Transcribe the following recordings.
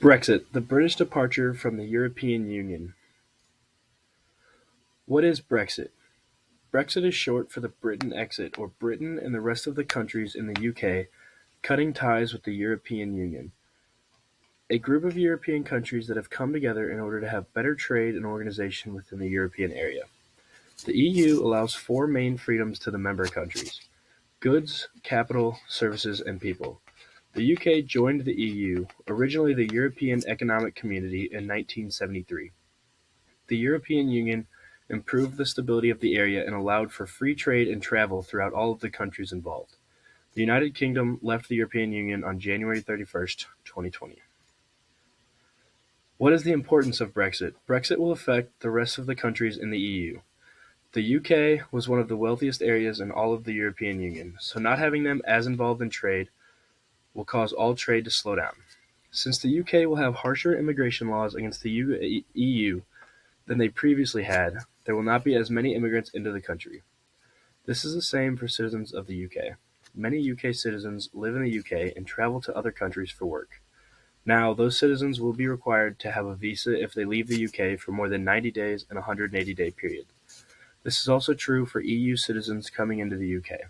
Brexit, the British departure from the European Union. What is Brexit? Brexit is short for the Britain exit, or Britain and the rest of the countries in the UK cutting ties with the European Union, a group of European countries that have come together in order to have better trade and organization within the European area. The EU allows four main freedoms to the member countries: goods, capital, services, and people. The UK joined the EU, originally the European Economic Community, in 1973. The European Union improved the stability of the area and allowed for free trade and travel throughout all of the countries involved. The United Kingdom left the European Union on January 31st, 2020. What is the importance of Brexit? Brexit will affect the rest of the countries in the EU. The UK was one of the wealthiest areas in all of the European Union, so not having them as involved in trade will cause all trade to slow down. Since the UK will have harsher immigration laws against the EU than they previously had, there will not be as many immigrants into the country. This is the same for citizens of the UK. Many UK citizens live in the UK and travel to other countries for work. Now, those citizens will be required to have a visa if they leave the UK for more than 90 days in a 180-day period. This is also true for EU citizens coming into the UK.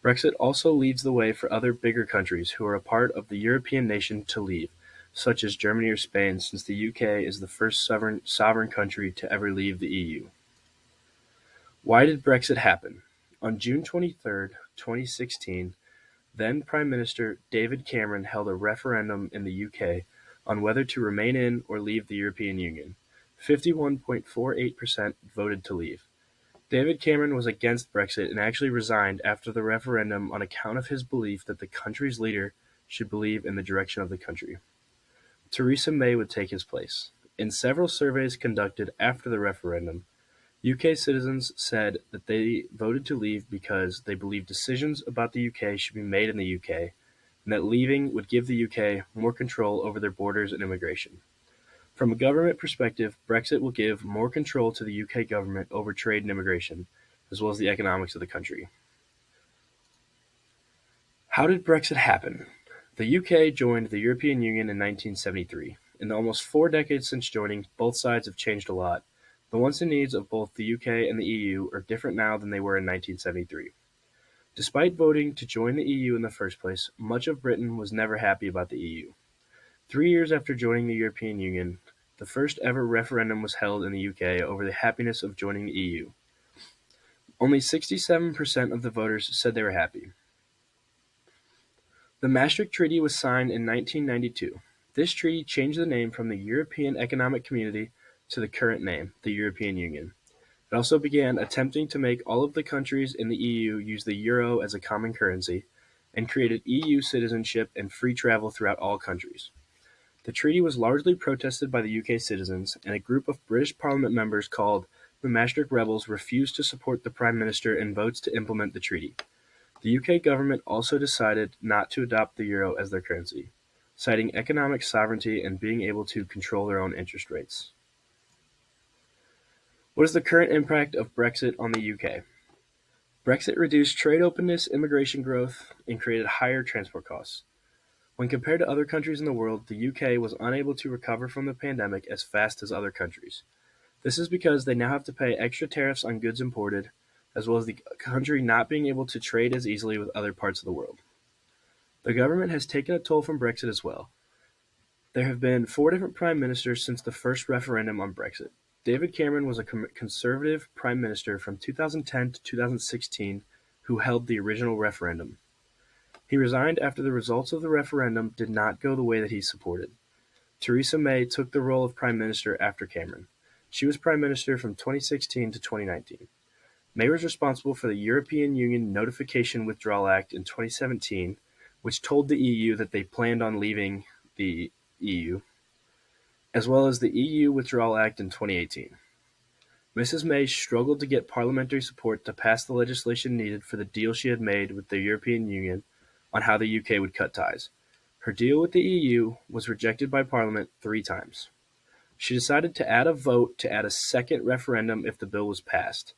Brexit also leads the way for other bigger countries who are a part of the European nation to leave, such as Germany or Spain, since the UK is the first sovereign country to ever leave the EU. Why did Brexit happen? On June 23rd, 2016, then Prime Minister David Cameron held a referendum in the UK on whether to remain in or leave the European Union. 51.48% voted to leave. David Cameron was against Brexit and actually resigned after the referendum on account of his belief that the country's leader should believe in the direction of the country. Theresa May would take his place. In several surveys conducted after the referendum, UK citizens said that they voted to leave because they believed decisions about the UK should be made in the UK, and that leaving would give the UK more control over their borders and immigration. From a government perspective, Brexit will give more control to the UK government over trade and immigration, as well as the economics of the country. How did Brexit happen? The UK joined the European Union in 1973. In the almost 4 decades since joining, both sides have changed a lot. The wants and needs of both the UK and the EU are different now than they were in 1973. Despite voting to join the EU in the first place, much of Britain was never happy about the EU. 3 years after joining the European Union, the first ever referendum was held in the UK over the happiness of joining the EU. Only 67% of the voters said they were happy. The Maastricht Treaty was signed in 1992. This treaty changed the name from the European Economic Community to the current name, the European Union. It also began attempting to make all of the countries in the EU use the euro as a common currency, and created EU citizenship and free travel throughout all countries. The treaty was largely protested by the UK citizens, and a group of British Parliament members called the Maastricht Rebels refused to support the Prime Minister in votes to implement the treaty. The UK government also decided not to adopt the euro as their currency, citing economic sovereignty and being able to control their own interest rates. What is the current impact of Brexit on the UK? Brexit reduced trade openness, immigration growth, and created higher transport costs. When compared to other countries in the world, the UK was unable to recover from the pandemic as fast as other countries. This is because they now have to pay extra tariffs on goods imported, as well as the country not being able to trade as easily with other parts of the world. The government has taken a toll from Brexit as well. There have been 4 different prime ministers since the first referendum on Brexit. David Cameron was a Conservative Prime Minister from 2010 to 2016 who held the original referendum. He resigned after the results of the referendum did not go the way that he supported. Theresa May took the role of Prime Minister after Cameron. She was Prime Minister from 2016 to 2019. May was responsible for the European Union Notification Withdrawal Act in 2017, which told the EU that they planned on leaving the EU, as well as the EU Withdrawal Act in 2018. Mrs. May struggled to get parliamentary support to pass the legislation needed for the deal she had made with the European Union on how the UK would cut ties. Her deal with the EU was rejected by Parliament 3 times. She decided to add a vote to add a second referendum if the bill was passed.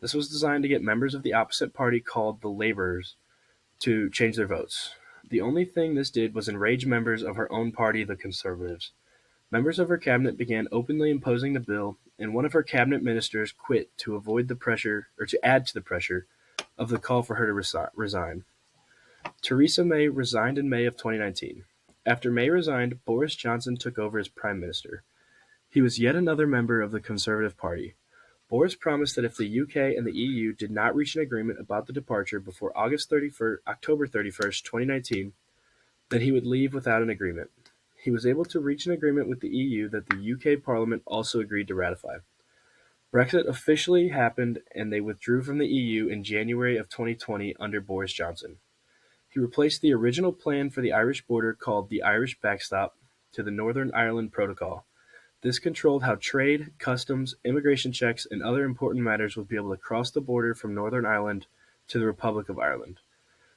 This was designed to get members of the opposite party, called the Labourers, to change their votes. The only thing this did was enrage members of her own party, the Conservatives. Members of her cabinet began openly opposing the bill, and one of her cabinet ministers quit to avoid the pressure, or to add to the pressure, of the call for her to resign. Theresa May resigned in May of 2019. After May resigned, Boris Johnson took over as Prime Minister. He was yet another member of the Conservative Party. Boris promised that if the UK and the EU did not reach an agreement about the departure before October 31st, 2019, then he would leave without an agreement. He was able to reach an agreement with the EU that the UK Parliament also agreed to ratify. Brexit officially happened and they withdrew from the EU in January of 2020 under Boris Johnson. He replaced the original plan for the Irish border called the Irish Backstop to the Northern Ireland Protocol. This controlled how trade, customs, immigration checks, and other important matters would be able to cross the border from Northern Ireland to the Republic of Ireland.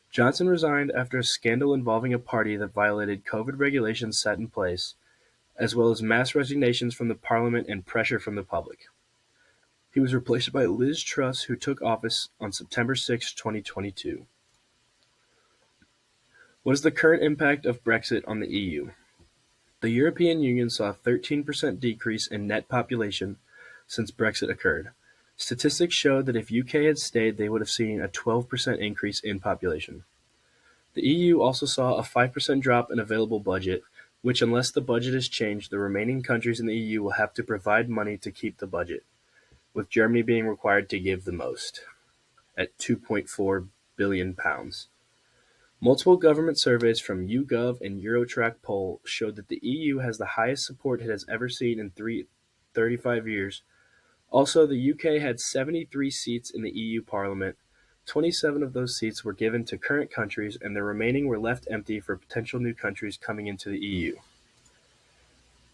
Johnson resigned after a scandal involving a party that violated COVID regulations set in place, as well as mass resignations from the Parliament and pressure from the public. He was replaced by Liz Truss, who took office on September 6, 2022. What is the current impact of Brexit on the EU? The European Union saw a 13% decrease in net population since Brexit occurred. Statistics showed that if UK had stayed, they would have seen a 12% increase in population. The EU also saw a 5% drop in available budget, which unless the budget is changed, the remaining countries in the EU will have to provide money to keep the budget, with Germany being required to give the most, at £2.4 billion. Multiple government surveys from YouGov and Eurotrack poll showed that the EU has the highest support it has ever seen in 35 years. Also, the UK had 73 seats in the EU Parliament. 27 of those seats were given to current countries, and the remaining were left empty for potential new countries coming into the EU.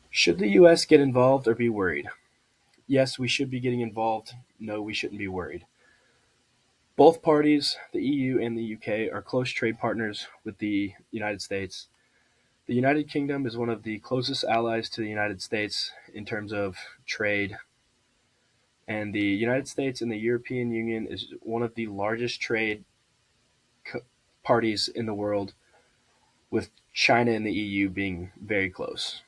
Should the US get involved or be worried? Yes, we should be getting involved. No, we shouldn't be worried. Both parties, the EU and the UK, are close trade partners with the United States. The United Kingdom is one of the closest allies to the United States in terms of trade, and the United States and the European Union is one of the largest trade parties in the world, with China and the EU being very close.